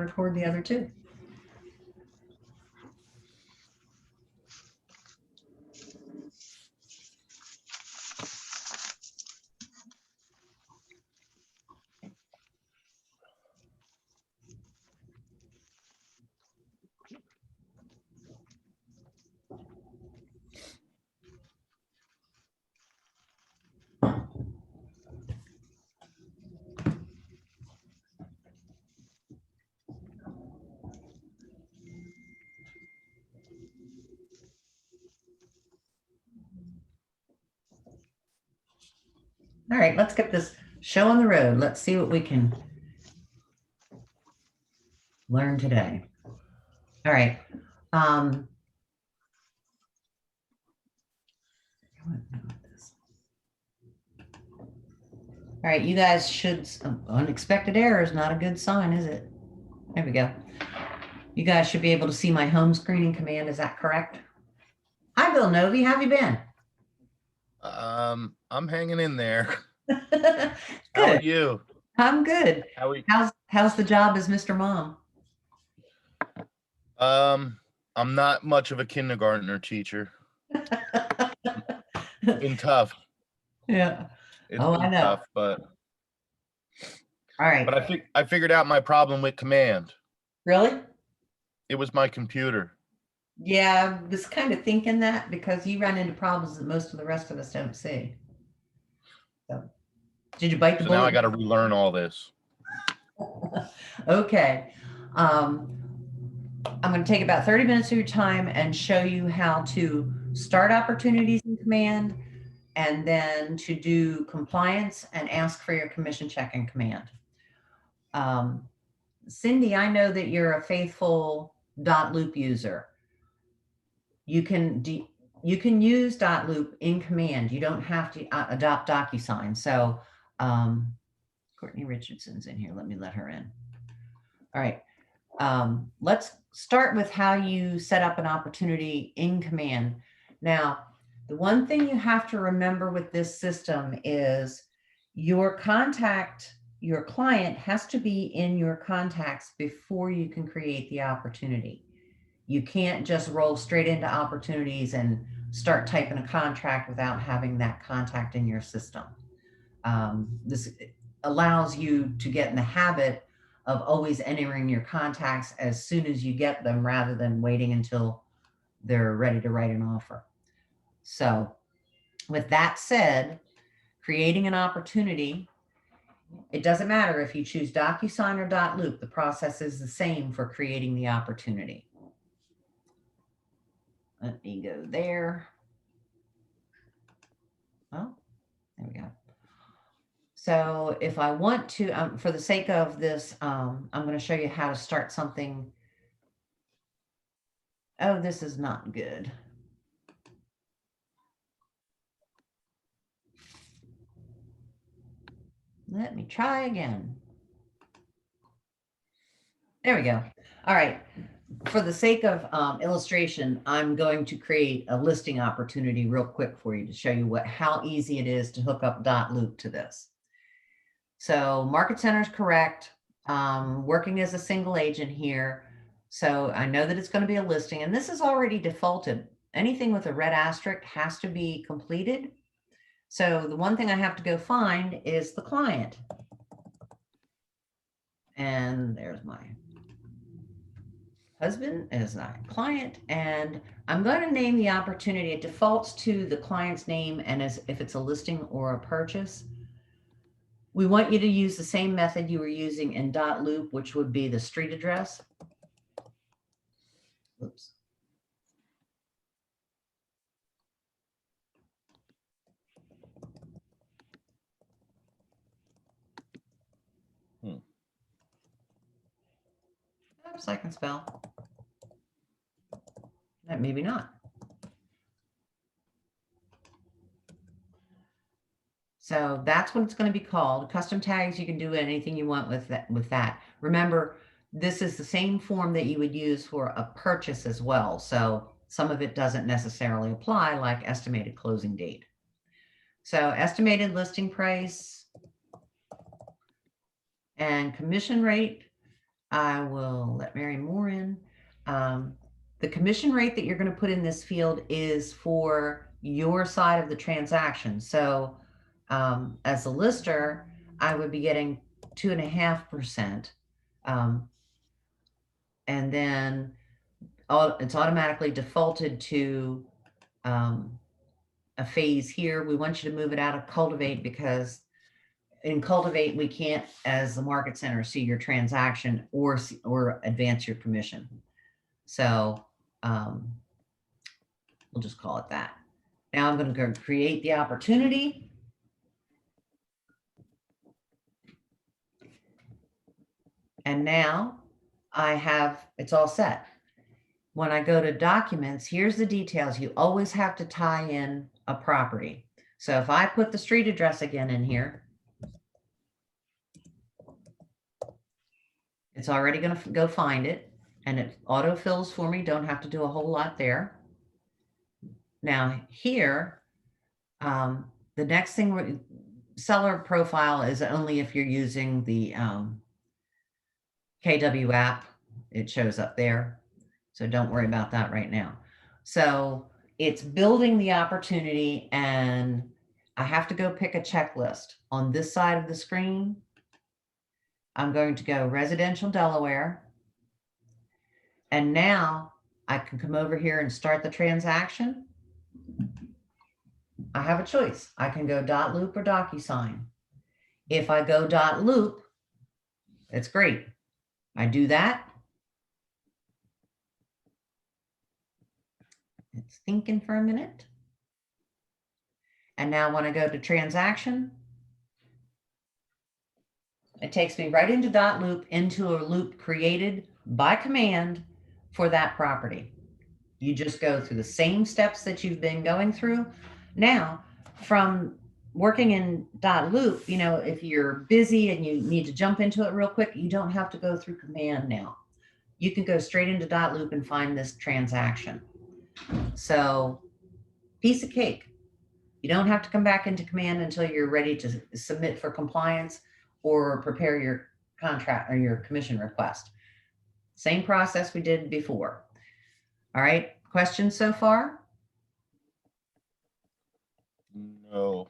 record the other two. All right, let's get this show on the road. Let's see what we can learn today. All right. All right, you guys should, unexpected error is not a good sign, is it? There we go. You guys should be able to see my home screening command. Is that correct? Hi, Bill Novi. How have you been? I'm hanging in there. Good. How are you? I'm good. How are you? How's the job as Mr. Mom? I'm not much of a kindergartner teacher. Been tough. Yeah. It's been tough, but all right. But I figured out my problem with command. Really? It was my computer. Yeah, I was kind of thinking that because you run into problems that most of the rest of us don't see. So, did you bite the bullet? Now I got to relearn all this. Okay. I'm going to take about 30 minutes of your time and show you how to start opportunities in command and then to do compliance and ask for your commission check in command. Cindy, I know that you're a faithful .loop user. You can use .loop in command. You don't have to adopt DocuSign. So Courtney Richardson's in here. Let me let her in. All right. Let's start with how you set up an opportunity in command. Now, the one thing you have to remember with this system is your client has to be in your contacts before you can create the opportunity. You can't just roll straight into opportunities and start typing a contract without having that contact in your system. This allows you to get in the habit of always entering your contacts as soon as you get them rather than waiting until they're ready to write an offer. So with that said, creating an opportunity, it doesn't matter if you choose DocuSign or .loop, the process is the same for creating the opportunity. Let me go there. Oh, there we go. So if I want to, for the sake of this, I'm going to show you how to start something. Oh, this is not good. Let me try again. There we go. All right. For the sake of illustration, I'm going to create a listing opportunity real quick for you to show you how easy it is to hook up .loop to this. So Market Center is correct. Working as a single agent here. So I know that it's going to be a listing, and this is already defaulted. Anything with a red asterisk has to be completed. So the one thing I have to go find is the client. And there's my husband as my client, and I'm going to name the opportunity. It defaults to the client's name, and as if it's a listing or a purchase. We want you to use the same method you were using in .loop, which would be the street address. Oops. Oops, I can spell. Maybe not. So that's what it's going to be called. Custom tags, you can do anything you want with that. Remember, this is the same form that you would use for a purchase as well. So some of it doesn't necessarily apply, like estimated closing date. So estimated listing price and commission rate. I will let Mary Moore in. The commission rate that you're going to put in this field is for your side of the transaction. So as a lister, I would be getting 2.5%. And then it's automatically defaulted to a phase here. We want you to move it out of Cultivate because in Cultivate, we can't, as the market center, see your transaction or advance your commission. So we'll just call it that. Now I'm going to go create the opportunity. And now I have, it's all set. When I go to documents, here's the details. You always have to tie in a property. So if I put the street address again in here, it's already going to go find it, and it autofills for me. Don't have to do a whole lot there. Now here, the next thing, seller profile is only if you're using the KW app. It shows up there. So don't worry about that right now. So it's building the opportunity, and I have to go pick a checklist. On this side of the screen, I'm going to go residential Delaware. And now I can come over here and start the transaction. I have a choice. I can go .loop or DocuSign. If I go .loop, it's great. I do that. It's thinking for a minute. And now when I go to transaction, it takes me right into .loop, into a loop created by command for that property. You just go through the same steps that you've been going through. Now, from working in .loop, you know, if you're busy and you need to jump into it real quick, you don't have to go through command now. You can go straight into .loop and find this transaction. So, piece of cake. You don't have to come back into command until you're ready to submit for compliance or prepare your contract or your commission request. Same process we did before. All right, questions so far? No.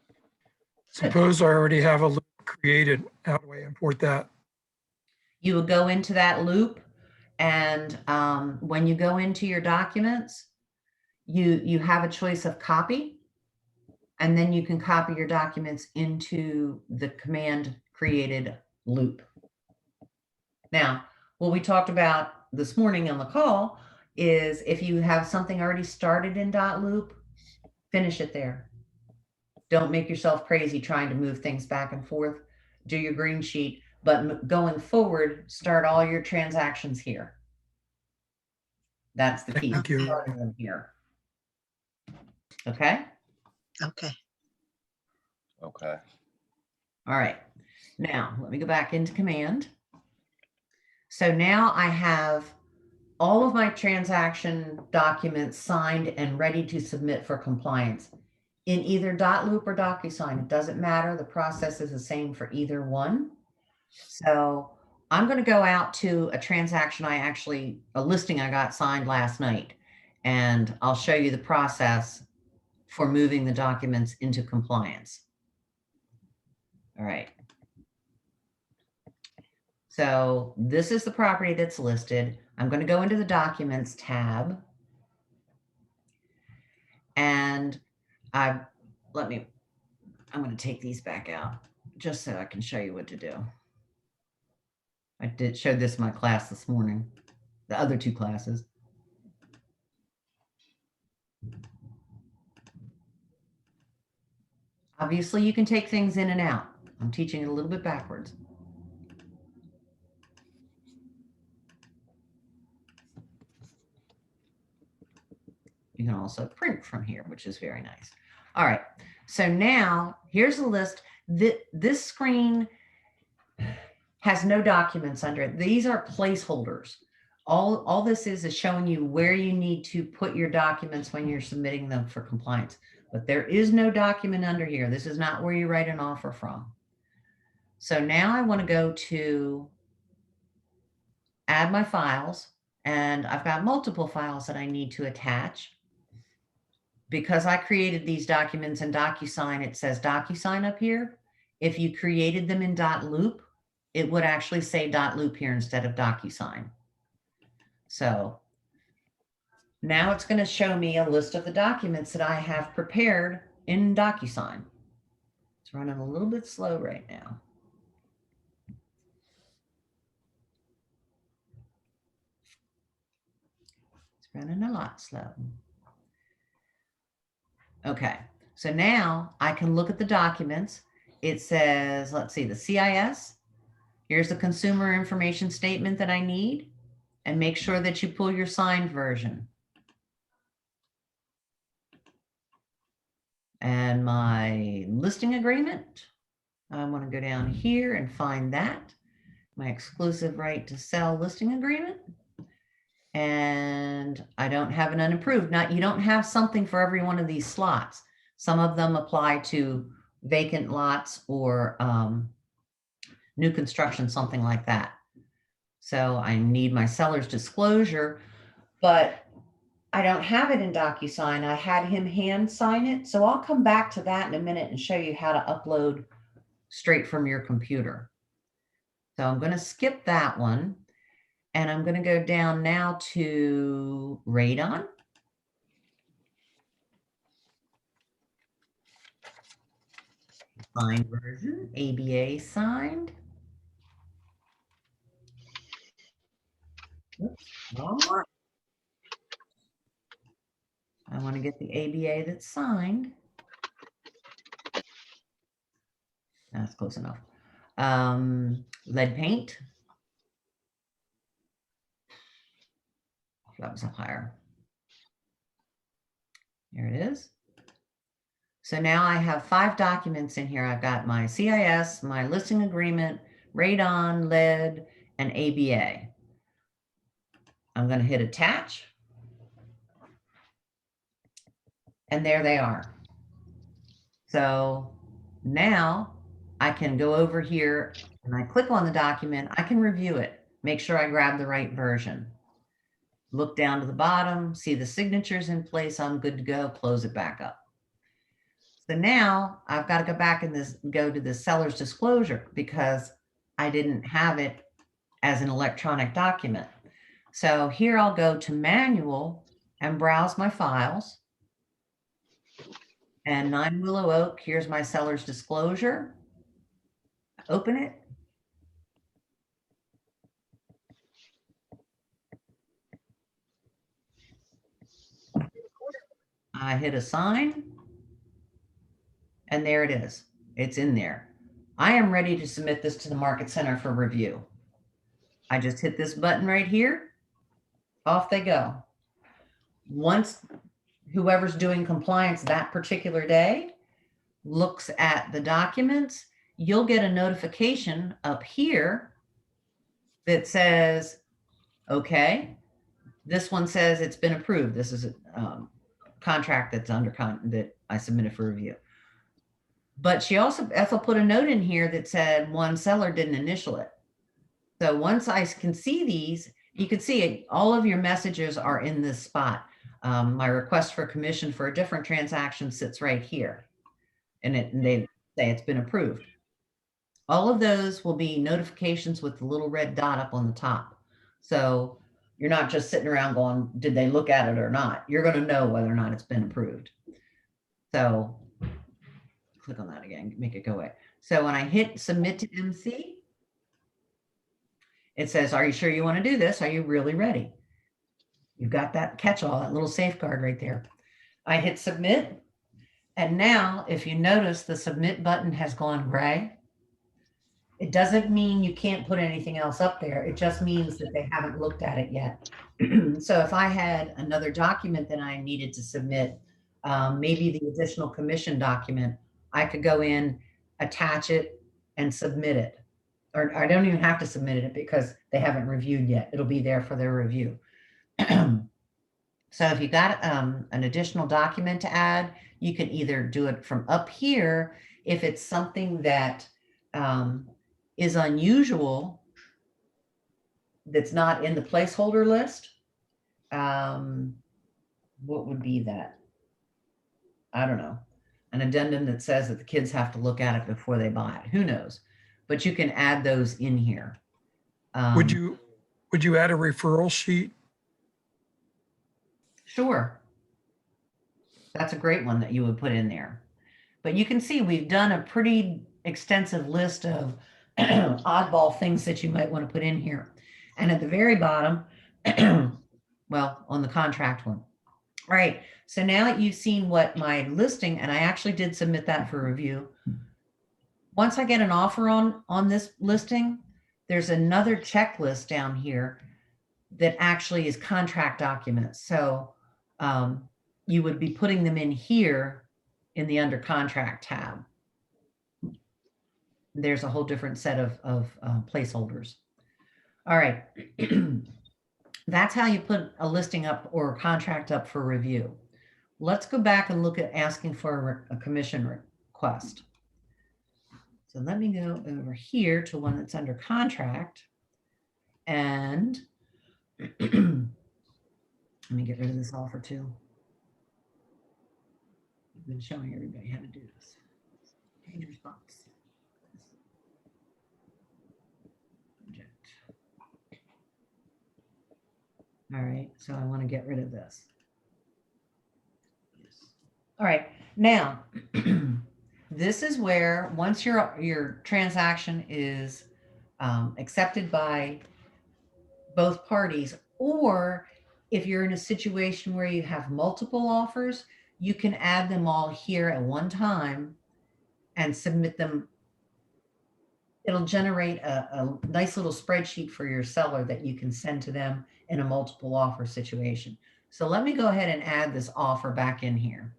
Suppose I already have a loop created. How do I import that? You would go into that loop, and when you go into your documents, you have a choice of copy, and then you can copy your documents into the command created loop. Now, what we talked about this morning on the call is if you have something already started in .loop, finish it there. Don't make yourself crazy trying to move things back and forth. Do your green sheet, but going forward, start all your transactions here. That's the key. Thank you. Starting them here. Okay. Okay. Okay. All right. Now let me go back into command. So now I have all of my transaction documents signed and ready to submit for compliance in either .loop or DocuSign. It doesn't matter. The process is the same for either one. So I'm going to go out to a transaction a listing I got signed last night, and I'll show you the process for moving the documents into compliance. All right. So this is the property that's listed. I'm going to go into the Documents tab. And I'm going to take these back out just so I can show you what to do. I did show this in my class this morning, the other two classes. Obviously, you can take things in and out. I'm teaching it a little bit backwards. You can also print from here, which is very nice. All right, so now here's a list. This screen has no documents under it. These are placeholders. All this is showing you where you need to put your documents when you're submitting them for compliance. But there is no document under here. This is not where you write an offer from. So now I want to go to add my files, and I've got multiple files that I need to attach. Because I created these documents in DocuSign, it says DocuSign up here. If you created them in .loop, it would actually say .loop here instead of DocuSign. So now it's going to show me a list of the documents that I have prepared in DocuSign. It's running a little bit slow right now. It's running a lot slow. Okay, so now I can look at the documents. It says, let's see, the CIS. Here's the consumer information statement that I need, and make sure that you pull your signed version. And my listing agreement, I want to go down here and find that. My exclusive right to sell listing agreement. And I don't have an unapproved. Now, you don't have something for every one of these slots. Some of them apply to vacant lots or new construction, something like that. So I need my seller's disclosure, but I don't have it in DocuSign. I had him hand sign it. So I'll come back to that in a minute and show you how to upload straight from your computer. So I'm going to skip that one. And I'm going to go down now to Radon. Signed version, ABA signed. Oops, wrong one. I want to get the ABA that's signed. That's close enough. Lead paint. That was up higher. Here it is. So now I have 5 documents in here. I've got my CIS, my listing agreement, Radon, lead, and ABA. I'm going to hit attach. And there they are. So now I can go over here and I click on the document. I can review it, make sure I grab the right version. Look down to the bottom, see the signatures in place. I'm good to go. Close it back up. So now I've got to go back and go to the seller's disclosure because I didn't have it as an electronic document. So here I'll go to manual and browse my files. And 9 Willow Oak, here's my seller's disclosure. Open it. I hit assign. And there it is. It's in there. I am ready to submit this to the Market Center for review. I just hit this button right here. Off they go. Once whoever's doing compliance that particular day looks at the documents, you'll get a notification up here that says, okay, this one says it's been approved. This is a contract that's that I submitted for review. But she also, Ethel put a note in here that said one seller didn't initial it. So once I can see these, you can see it, all of your messages are in this spot. My request for commission for a different transaction sits right here. And they say it's been approved. All of those will be notifications with the little red dot up on the top. So you're not just sitting around going, did they look at it or not? You're going to know whether or not it's been approved. So click on that again, make it go away. So when I hit submit to MC, it says, are you sure you want to do this? Are you really ready? You've got that catch-all, that little safeguard right there. I hit submit. And now if you notice the submit button has gone gray, it doesn't mean you can't put anything else up there. It just means that they haven't looked at it yet. So if I had another document that I needed to submit, maybe the additional commission document, I could go in, attach it, and submit it. Or I don't even have to submit it because they haven't reviewed yet. It'll be there for their review. So if you got an additional document to add, you can either do it from up here if it's something that is unusual that's not in the placeholder list. What would be that? I don't know. An addendum that says that the kids have to look at it before they buy it. Who knows? But you can add those in here. Would you add a referral sheet? Sure. That's a great one that you would put in there. But you can see we've done a pretty extensive list of oddball things that you might want to put in here. And at the very bottom, well, on the contract one. All right, so now that you've seen what my listing, and I actually did submit that for review. Once I get an offer on this listing, there's another checklist down here that actually is contract documents. So you would be putting them in here in the under contract tab. There's a whole different set of placeholders. All right. That's how you put a listing up or a contract up for review. Let's go back and look at asking for a commission request. So let me go over here to one that's under contract. And let me get rid of this offer too. I've been showing everybody how to do this. Change response. Object. All right, so I want to get rid of this. Yes. All right, now this is where once your transaction is accepted by both parties, or if you're in a situation where you have multiple offers, you can add them all here at one time and submit them. It'll generate a nice little spreadsheet for your seller that you can send to them in a multiple offer situation. So let me go ahead and add this offer back in here.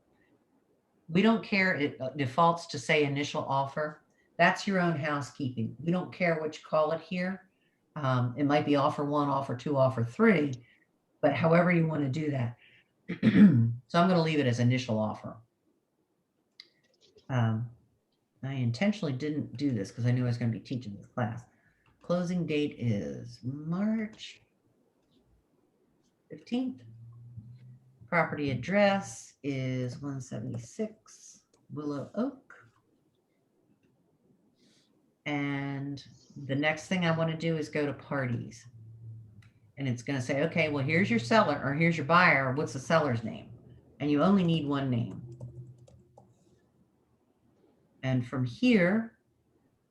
We don't care, it defaults to say initial offer. That's your own housekeeping. We don't care what you call it here. It might be offer 1, offer 2, offer 3, but however you want to do that. So I'm going to leave it as initial offer. I intentionally didn't do this because I knew I was going to be teaching this class. Closing date is March 15th. Property address is 176 Willow Oak. And the next thing I want to do is go to parties. And it's going to say, okay, well, here's your seller or here's your buyer. What's the seller's name? And you only need one name. And from here,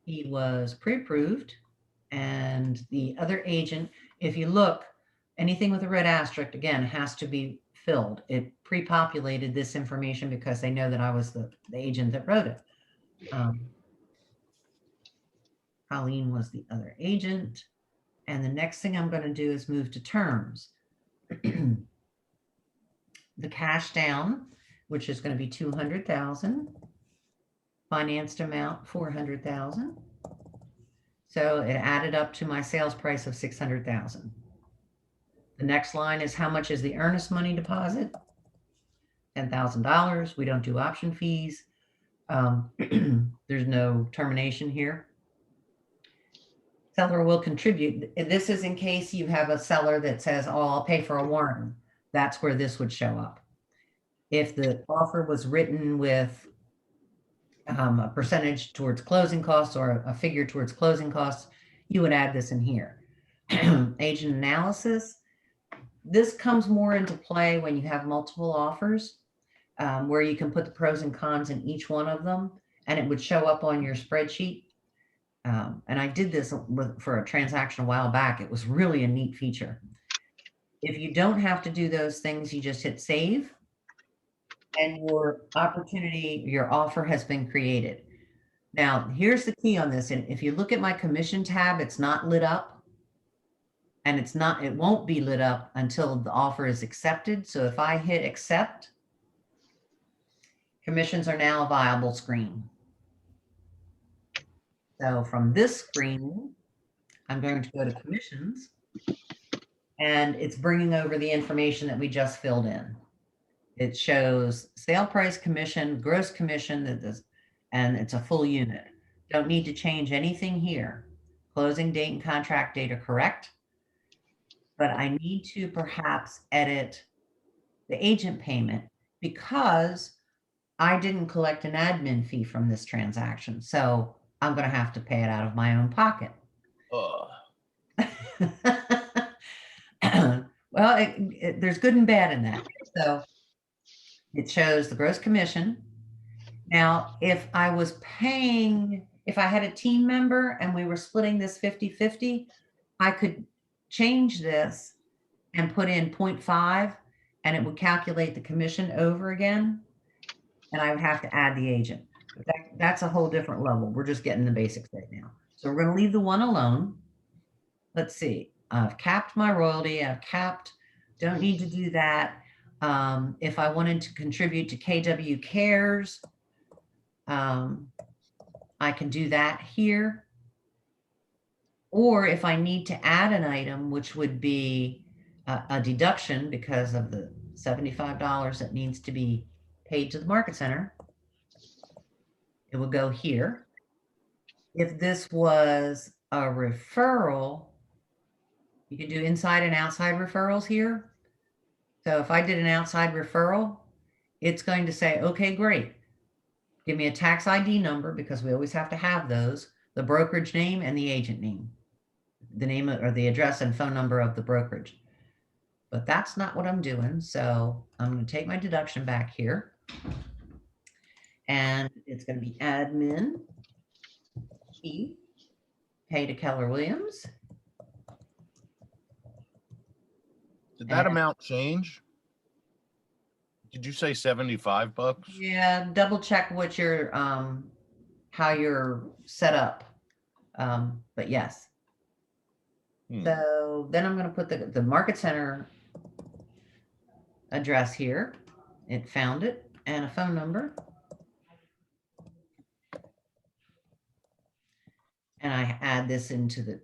he was pre-approved. And the other agent, if you look, anything with a red asterisk, again, has to be filled. It pre-populated this information because they know that I was the agent that wrote it. Colleen was the other agent. And the next thing I'm going to do is move to terms. The cash down, which is going to be 200,000. Financed amount 400,000. So it added up to my sales price of 600,000. The next line is how much is the earnest money deposit? $10,000. We don't do option fees. There's no termination here. Seller will contribute. This is in case you have a seller that says, oh, I'll pay for a warrant. That's where this would show up. If the offer was written with a percentage towards closing costs or a figure towards closing costs, you would add this in here. Agent analysis. This comes more into play when you have multiple offers, where you can put the pros and cons in each one of them, and it would show up on your spreadsheet. And I did this for a transaction a while back. It was really a neat feature. If you don't have to do those things, you just hit save, and your opportunity, your offer has been created. Now, here's the key on this. And if you look at my commission tab, it's not lit up. And it won't be lit up until the offer is accepted. So if I hit accept, commissions are now a viable screen. So from this screen, I'm going to go to commissions, and it's bringing over the information that we just filled in. It shows sale price commission, gross commission, and it's a full unit. Don't need to change anything here. Closing date and contract date are correct. but I need to perhaps edit the agent payment because I didn't collect an admin fee from this transaction. So I'm going to have to pay it out of my own pocket. Ugh. Well, there's good and bad in that. So it shows the gross commission. Now, if I was paying, if I had a team member and we were splitting this 50-50, I could change this and put in 0.5 and it would calculate the commission over again. And I would have to add the agent. But that's a whole different level. We're just getting the basics right now. So we're going to leave the one alone. Let's see. I've capped my royalty. I've capped, don't need to do that. If I wanted to contribute to KW Cares, I can do that here. Or if I need to add an item, which would be a deduction because of the $75 that needs to be paid to the Market Center, it would go here. If this was a referral, you can do inside and outside referrals here. So if I did an outside referral, it's going to say, okay, great. Give me a tax ID number because we always have to have those, the brokerage name and the agent name, the name or the address and phone number of the brokerage. But that's not what I'm doing. So I'm going to take my deduction back here and it's going to be admin fee, pay to Keller Williams. Did that amount change? Did you say 75 bucks? Yeah, double check what your how you're set up. But yes. So then I'm going to put the Market Center address here. It found it and a phone number. And I add this into the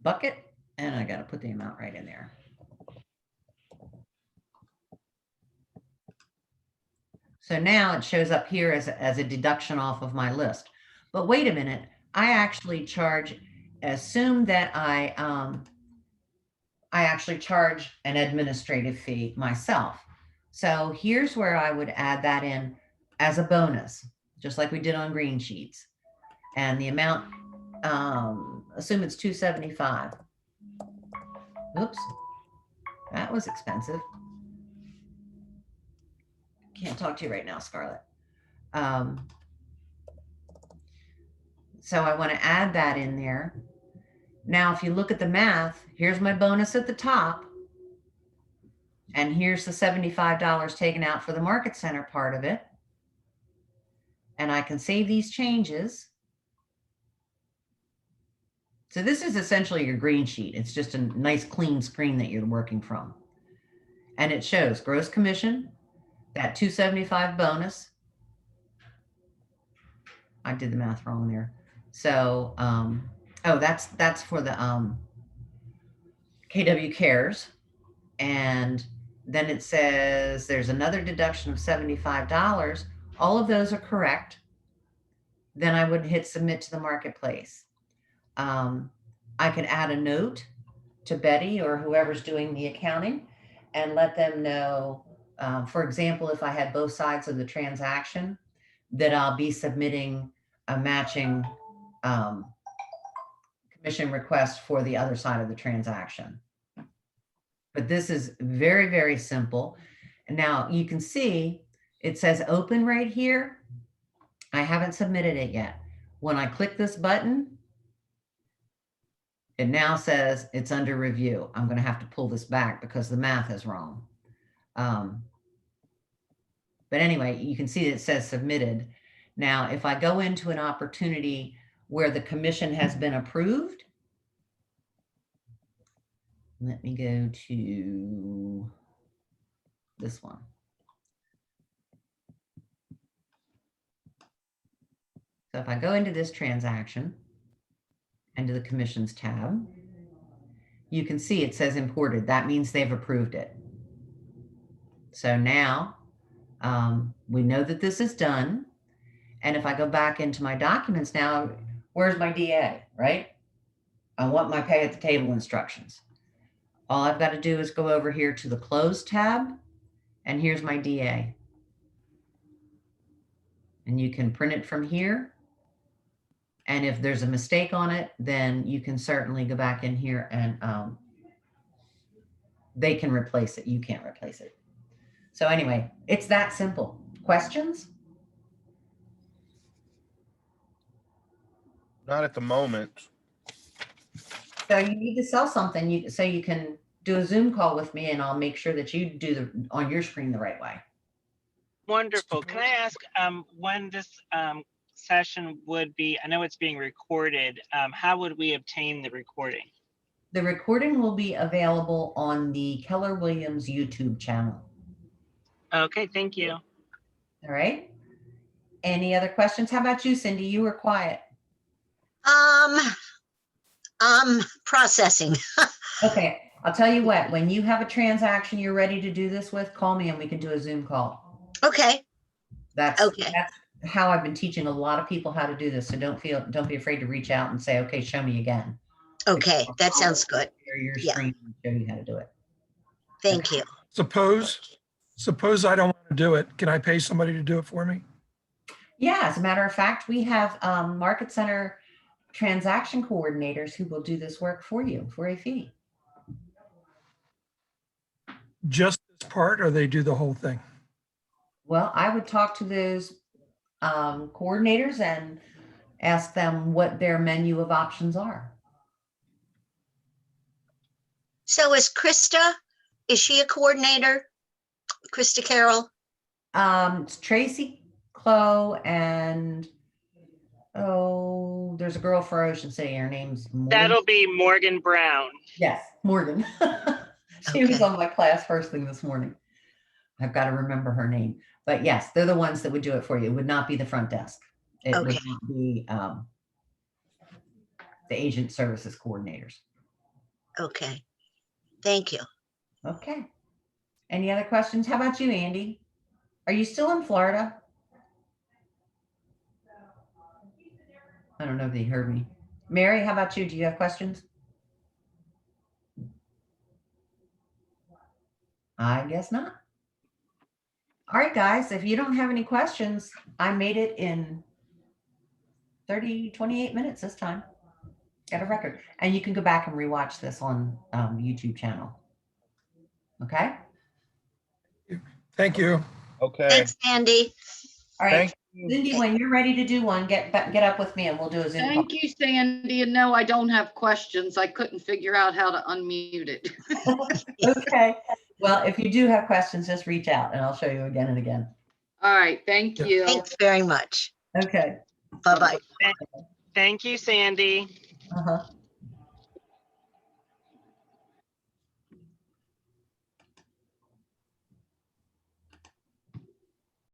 bucket and I got to put the amount right in there. So now it shows up here as a deduction off of my list. But wait a minute, I actually charge, assume that I actually charge an administrative fee myself. So here's where I would add that in as a bonus, just like we did on green sheets. And the amount, assume it's $275. Oops, that was expensive. Can't talk to you right now, Scarlett. So I want to add that in there. Now, if you look at the math, here's my bonus at the top. And here's the $75 taken out for the Market Center part of it. And I can save these changes. So this is essentially your green sheet. It's just a nice clean screen that you're working from. And it shows gross commission, that $275 bonus. I did the math wrong there. So, oh, that's for the KW Cares. And then it says there's another deduction of $75. All of those are correct. Then I would hit submit to the marketplace. I could add a note to Betty or whoever's doing the accounting and let them know, for example, if I had both sides of the transaction, that I'll be submitting a matching commission request for the other side of the transaction. But this is very, very simple. And now you can see it says open right here. I haven't submitted it yet. When I click this button, it now says it's under review. I'm going to have to pull this back because the math is wrong. But anyway, you can see it says submitted. Now, if I go into an opportunity where the commission has been approved, let me go to this one. So if I go into this transaction, into the commissions tab, you can see it says imported. That means they've approved it. So now we know that this is done. And if I go back into my documents now, where's my DA, right? I want my pay at the table instructions. All I've got to do is go over here to the Close tab, and here's my DA. And you can print it from here. And if there's a mistake on it, then you can certainly go back in here and they can replace it. You can't replace it. So anyway, it's that simple. Questions? Not at the moment. So you need to sell something so you can do a Zoom call with me, and I'll make sure that you do on your screen the right way. Wonderful. Can I ask when this session would be? I know it's being recorded. How would we obtain the recording? The recording will be available on the Keller Williams YouTube channel. Okay, thank you. All right. Any other questions? How about you, Cindy? You were quiet. Processing. Okay. I'll tell you what, when you have a transaction you're ready to do this with, call me and we can do a Zoom call. Okay, That's Okay. how I've been teaching a lot of people how to do this. So don't be afraid to reach out and say, okay, show me again. okay, that sounds good. Share your Yeah. screen and show you how to do it. Thank you. Suppose I don't want to do it. Can I pay somebody to do it for me? Yeah, as a matter of fact, we have Market Center transaction coordinators who will do this work for you for a fee. Just this part, or they do the whole thing? Well, I would talk to those coordinators and ask them what their menu of options are. So is she a coordinator? Krista Carroll? It's Tracy Clow and there's a girl for Ocean City. Her name's Morgan. That'll be Morgan Brown. Yes, Morgan. She was Okay. on my class first thing this morning. I've got to remember her name. But yes, they're the ones that would do it for you. It would not be the front desk. It would Okay. not be the agent services coordinators. Okay, thank you. Okay. Any other questions? How about you, Andy? Are you still in Florida? I don't know if they heard me. Mary, how about you? Do you have questions? I guess not. All right, guys, if you don't have any questions, I made it in 28 minutes this time. Got a record. And you can go back and rewatch this on YouTube channel. Okay? Thank you. Okay. Thanks, Andy. All right. Thank you. Cindy, when you're ready to do one, get up with me and we'll do a Zoom call. Thank you, Sandy. And no, I don't have questions. I couldn't figure out how to unmute it. Okay. Well, if you do have questions, just reach out and I'll show you again and again. All right, thank Yeah. you. Thanks very much. Okay. Bye-bye. Thank you, Sandy. Uh-huh.